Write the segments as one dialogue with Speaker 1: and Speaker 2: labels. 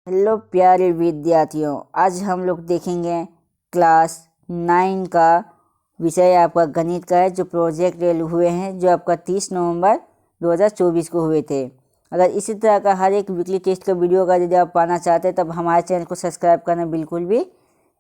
Speaker 1: Hello प्यारे विद्यार्थियों, आज हम लोग देखेंगे क्लास 9 का विषय आपका गणित का है, जो प्रोजेक्ट हुए हैं जो आपका 30 नवंबर 2024 को हुए थे। अगर इसी तरह का हर एक वीकली टेस्ट का वीडियो का यदि आप पाना चाहते हैं तब हमारे चैनल को सब्सक्राइब करना बिल्कुल भी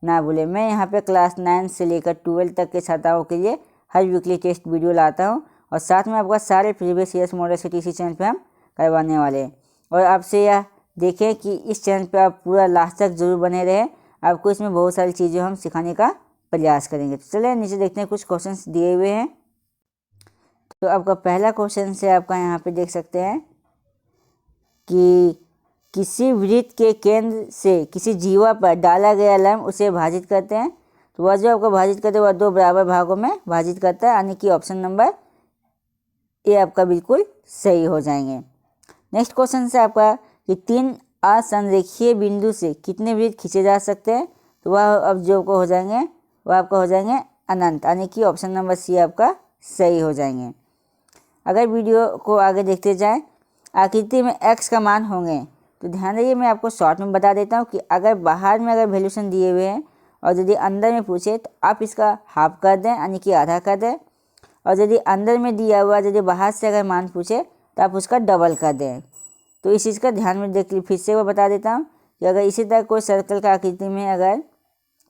Speaker 1: ना भूलें। मैं यहाँ पे क्लास 9 से लेकर 12 तक के छात्राओं के लिए हर वीकली टेस्ट वीडियो लाता हूँ और साथ में आपका सारे प्रीवियस ईयर्स मॉडल सिटी इसी चैनल पर हम करवाने वाले हैं। और आपसे यह देखें कि इस चैनल पे आप पूरा लास्ट तक जरूर बने रहें, आपको इसमें बहुत सारी चीज़ें हम सिखाने का प्रयास करेंगे। तो चलिए नीचे देखते हैं, कुछ क्वेश्चंस दिए हुए हैं। तो आपका पहला क्वेश्चन से आपका यहाँ पे देख सकते हैं कि किसी वृत्त के केंद्र से किसी जीवा पर डाला गया लंब उसे भाजित करते हैं। तो वह जो आपको भाजित करते हैं वह दो बराबर भागों में भाजित करता है, यानी कि ऑप्शन नंबर ए आपका बिल्कुल सही हो जाएंगे। नेक्स्ट क्वेश्चन से आपका कि 3 असंरेखीय बिंदु से कितने वृत्त खींचे जा सकते हैं। तो वह अब जो को हो जाएंगे वह आपका हो जाएंगे अनंत, यानी कि ऑप्शन नंबर सी आपका सही हो जाएंगे। अगर वीडियो को आगे देखते जाएं, आकृति में x का मान होंगे। तो ध्यान रखिए, मैं आपको शॉर्ट में बता देता हूँ कि अगर बाहर में अगर वैल्यूशन दिए हुए हैं और यदि अंदर में पूछे तो आप इसका हाफ कर दें, यानी कि आधा कर दें। और यदि अंदर में दिया हुआ यदि बाहर से अगर मान पूछे तो आप उसका डबल कर दें। तो इस चीज़ का ध्यान में देख फिर से वो बता देता हूँ कि अगर इसी तरह कोई सर्कल का आकृति में अगर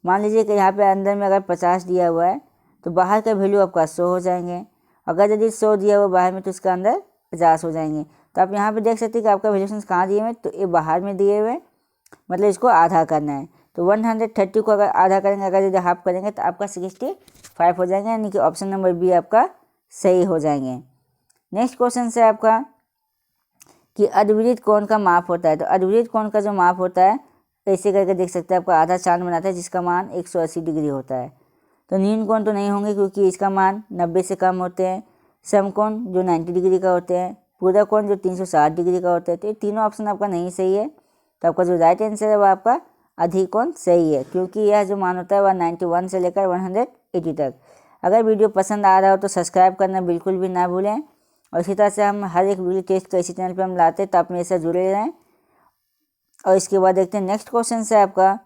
Speaker 1: मान लीजिए कि यहाँ पे अंदर में अगर 50 दिया हुआ है तो बाहर का वैल्यू आपका 100 हो जाएंगे। अगर यदि 100 दिया हुआ बाहर में तो उसका अंदर 50 हो जाएंगे। तो आप यहाँ पे देख सकते हैं कि आपका वैल्यूशन कहाँ दिए हुए, तो ये बाहर में दिए हुए, मतलब इसको आधा करना है। तो 130 को अगर आधा करेंगे, अगर यदि हाफ करेंगे तो आपका 65 हो जाएंगे, यानी कि ऑप्शन नंबर बी आपका सही हो जाएंगे। नेक्स्ट क्वेश्चन से आपका कि अर्धवृत्त कोण का माप होता है। तो अर्धवृत्त कोण का जो माप होता है ऐसे करके देख सकते हैं, आपका आधा चांद बनाता है जिसका मान 180 डिग्री होता है। तो न्यून कोण तो नहीं होंगे क्योंकि इसका मान 90 से कम होते हैं। समकोण जो 90 डिग्री का होते हैं, पूरा कोण जो 360 डिग्री का होता है। तो ये तीनों ऑप्शन आपका नहीं सही है। तो आपका जो राइट आंसर है वह आपका अधिक कोण सही है, क्योंकि यह जो मान होता है वह 91 से लेकर 180 तक। अगर वीडियो पसंद आ रहा हो तो सब्सक्राइब करना बिल्कुल भी ना भूलें। और इसी तरह से हम हर एक वीडियो टेस्ट का इसी चैनल पे हम लाते हैं, तो आप मेरे साथ जुड़े रहें। और इसके बाद देखते हैं नेक्स्ट क्वेश्चन से आपका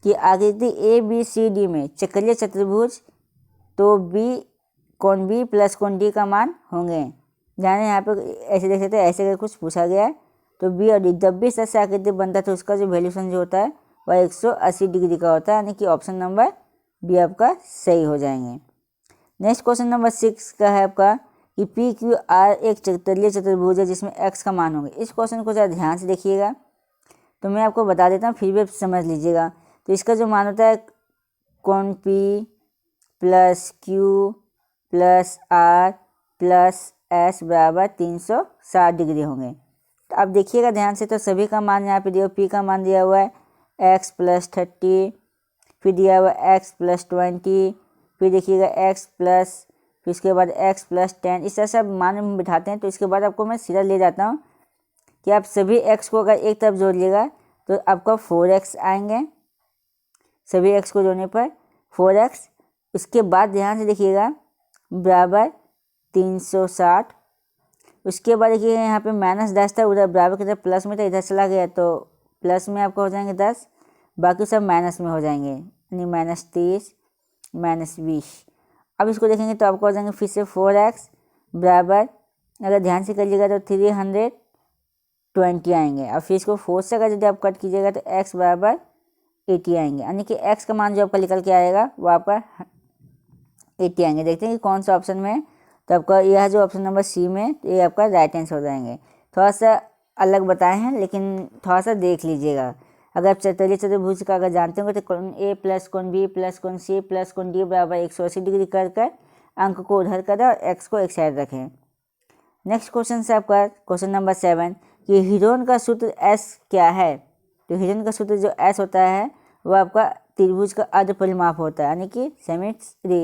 Speaker 1: कि आकृति ABCD में चक्रीय चतुर्भुज, तो कोण B प्लस कोण D का मान होंगे। जाने यहाँ पे ऐसे देख सकते हैं, ऐसे करके कुछ पूछा गया है। तो B और D जब भी इस तरह से आकृति बनता है तो उसका जो वैल्यूशन जो होता है वह 180 डिग्री का होता है, यानी कि ऑप्शन नंबर बी आपका सही हो जाएंगे। नेक्स्ट क्वेश्चन नंबर 6 का है आपका कि PQR एक चतुर्भुज चतुर्भुज है जिसमें x का मान होंगे। इस क्वेश्चन को ज़रा ध्यान से देखिएगा, तो मैं आपको बता देता हूँ, फिर भी समझ लीजिएगा। तो इसका जो मान होता है कोण P plus Q plus R plus S बराबर 360 डिग्री होंगे। तो आप देखिएगा ध्यान से, तो सभी का मान यहाँ पे दिया, P का मान दिया हुआ है x प्लस 30, फिर दिया हुआ x प्लस 20, फिर देखिएगा x प्लस, फिर इसके बाद x प्लस 10, इस तरह से आप मान में बिठाते हैं। तो इसके बाद आपको मैं सीधा ले जाता हूँ कि आप सभी x को अगर एक तरफ जोड़िएगा तो आपका 4x आएंगे, सभी x को जोड़ने पर 4x। उसके बाद ध्यान से देखिएगा बराबर 360। उसके बाद देखिए यहाँ पे माइनस 10 था, उधर बराबर की तरफ प्लस में था, इधर चला गया तो प्लस में आपका हो जाएंगे 10, बाकी सब माइनस में हो जाएंगे, यानी -30 -20। अब इसको देखेंगे तो आपको हो जाएंगे फिर से 4x बराबर, अगर ध्यान से करिएगा तो 320 आएंगे। और फिर इसको 4 से अगर यदि आप कट कीजिएगा तो x बराबर 80 आएंगे, यानी कि x का मान जो आपका निकल के आएगा वो आपका 80 आएंगे। देखते हैं कि कौन सा ऑप्शन में है। तो आपका यह जो ऑप्शन नंबर सी में, तो ये आपका राइट आंसर हो जाएंगे। थोड़ा सा अलग बताए हैं लेकिन थोड़ा सा देख लीजिएगा। अगर आप चतुर्भुज चतुर्भुज का अगर जानते होंगे तो कोण A प्लस कोण B प्लस कोण C प्लस कोण D बराबर 180 डिग्री कर अंक को उधर करें और x को एक साइड रखें। नेक्स्ट क्वेश्चन से आपका क्वेश्चन नंबर 7 कि हीरोन का सूत्र S क्या है। तो हीरोन का सूत्र जो S होता है वह आपका त्रिभुज का अर्ध परिमाप होता है, यानी कि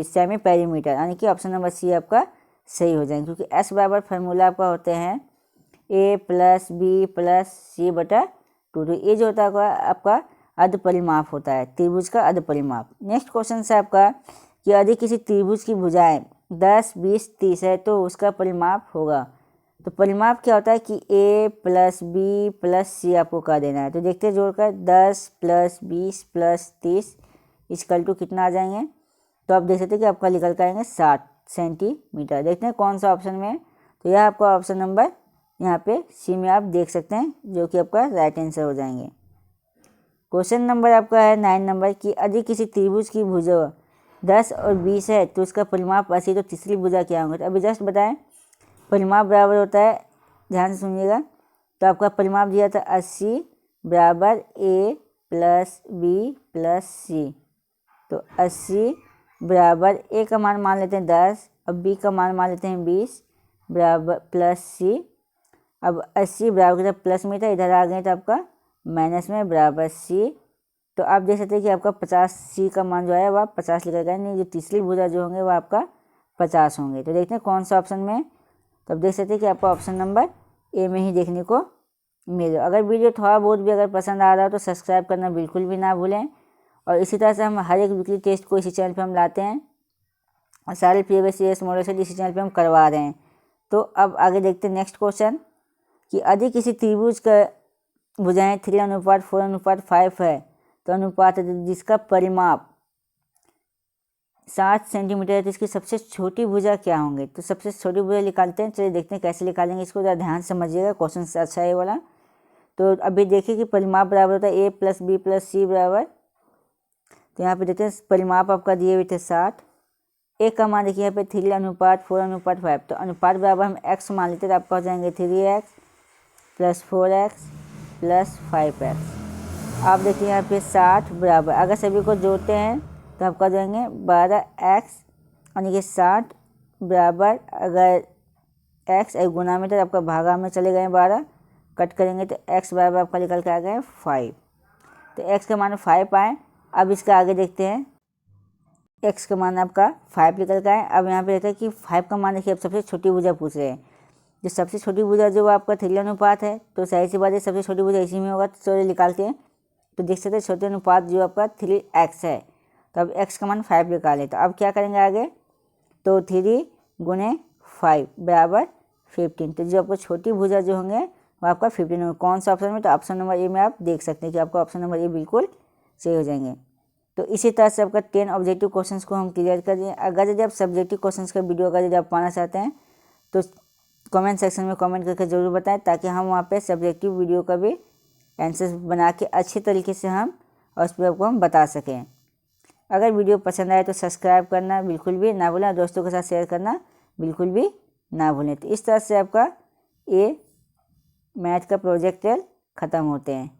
Speaker 1: सेमी पेरीमीटर, यानी कि ऑप्शन नंबर सी आपका सही हो जाएंगे। क्योंकि S बराबर फार्मूला आपका होते हैं A plus B plus C बटा 2। तो ये जो होता है आपका अर्ध परिमाप होता है, त्रिभुज का अर्ध परिमाप। नेक्स्ट क्वेश्चन से आपका कि यदि किसी त्रिभुज की भुजाएं 10 20 30 है तो उसका परिमाप होगा। तो परिमाप क्या होता है कि a प्लस बी प्लस सी आपको कर देना है। तो देखते हैं जोड़कर 10 प्लस 20 प्लस 30 इक्वल टू कितना आ जाएंगे। तो आप देख सकते हैं कि आपका निकल कर आएंगे 60 सेंटीमीटर। देखते हैं कौन सा ऑप्शन में है। तो यह आपका ऑप्शन नंबर यहाँ पे सी में आप देख सकते हैं, जो कि आपका राइट आंसर हो जाएंगे। क्वेश्चन नंबर आपका है 9 नंबर कि यदि किसी त्रिभुज की भुजा 10 और 20 है तो उसका परिमाप 80, तो तीसरी भुजा क्या होंगे। तो अभी जस्ट बताएं परिमाप बराबर होता है, ध्यान से सुनिएगा। तो आपका परिमाप दिया था 80 बराबर a प्लस बी प्लस सी। तो 80 बराबर a का मान लेते हैं 10 और b का मान लेते हैं 20 बराबर प्लस सी। अब 80 बराबर की प्लस में था, इधर आ गए तो आपका माइनस में बराबर सी। तो आप देख सकते हैं कि आपका 50 सी का मान जो है वह 50 लिखा गया, नहीं जो तीसरी भुजा जो होंगे वह आपका 50 होंगे। तो देखते हैं कौन सा ऑप्शन में। तो आप देख सकते हैं कि आपका ऑप्शन नंबर ए में ही देखने को मिलेगा। अगर वीडियो थोड़ा बहुत भी अगर पसंद आ रहा हो तो सब्सक्राइब करना बिल्कुल भी ना भूलें। और इसी तरह से हम हर एक वीकली टेस्ट को इसी चैनल पे हम लाते हैं और सारे प्रीवियस ईयर्स मॉडल सेट इसी चैनल पे हम करवा रहे हैं। तो अब आगे देखते हैं नेक्स्ट क्वेश्चन कि यदि किसी त्रिभुज का भुजाएं 3:4:5 है तो अनुपात है जिसका परिमाप 60 सेंटीमीटर है, तो इसकी सबसे छोटी भुजा क्या होंगे। तो सबसे छोटी भुजा निकालते हैं, चलिए देखते हैं कैसे निकालेंगे इसको। ज़रा ध्यान समझिएगा, क्वेश्चन अच्छा है ये वाला। तो अभी देखिए कि परिमाप बराबर होता है a प्लस बी प्लस सी बराबर। तो यहाँ पे देखते हैं परिमाप आपका दिए हुए थे 60, a का मान देखिए यहाँ पे 3:4:5। तो अनुपात बराबर हम x मान लेते हैं, तो आपका हो जाएंगे 3x plus 4x plus 5x। आप देखिए यहाँ पे 60 बराबर, अगर सभी को जोड़ते हैं तो आपका हो जाएंगे 12x और ये 60 बराबर, अगर x एक गुना में तो आपका भागा में चले गए 12, कट करेंगे तो x बराबर आपका निकल के आ गए 5। तो x का मान 5 आए। अब इसका आगे देखते हैं, x का मान आपका 5 निकल के आए। अब यहाँ पे देखते हैं कि 5 का मान देखिए अब सबसे छोटी भुजा पूछ रहे हैं। जो सबसे छोटी भुजा जो आपका 3 अनुपात है, तो सही सी बात है सबसे छोटी भुजा इसी में होगा। तो चलिए निकालते हैं। तो देख सकते हैं छोटे अनुपात जो आपका 3x है, तो अब x का मान 5 निकालें। तो अब क्या करेंगे आगे, तो 3 गुने 5 बराबर 15। तो जो आपको छोटी भुजा जो होंगे वो आपका 15 होंगे। कौन सा ऑप्शन में, तो ऑप्शन नंबर ए में आप देख सकते हैं कि आपका ऑप्शन नंबर ए बिल्कुल सही हो जाएंगे। तो इसी तरह से आपका 10 ऑब्जेक्टिव क्वेश्चंस को हम क्लियर कर दिए। अगर यदि आप सब्जेक्टिव क्वेश्चंस का वीडियो अगर यदि आप पाना चाहते हैं तो कमेंट सेक्शन में कमेंट करके ज़रूर बताएं, ताकि हम वहाँ पे सब्जेक्टिव वीडियो का भी आंसर बना के अच्छी तरीके से हम और उस पर आपको हम बता सकें। अगर वीडियो पसंद आए तो सब्सक्राइब करना बिल्कुल भी ना भूलें, दोस्तों के साथ शेयर करना बिल्कुल भी ना भूलें। तो इस तरह से आपका ये मैथ का प्रोजेक्ट ख़त्म होते हैं।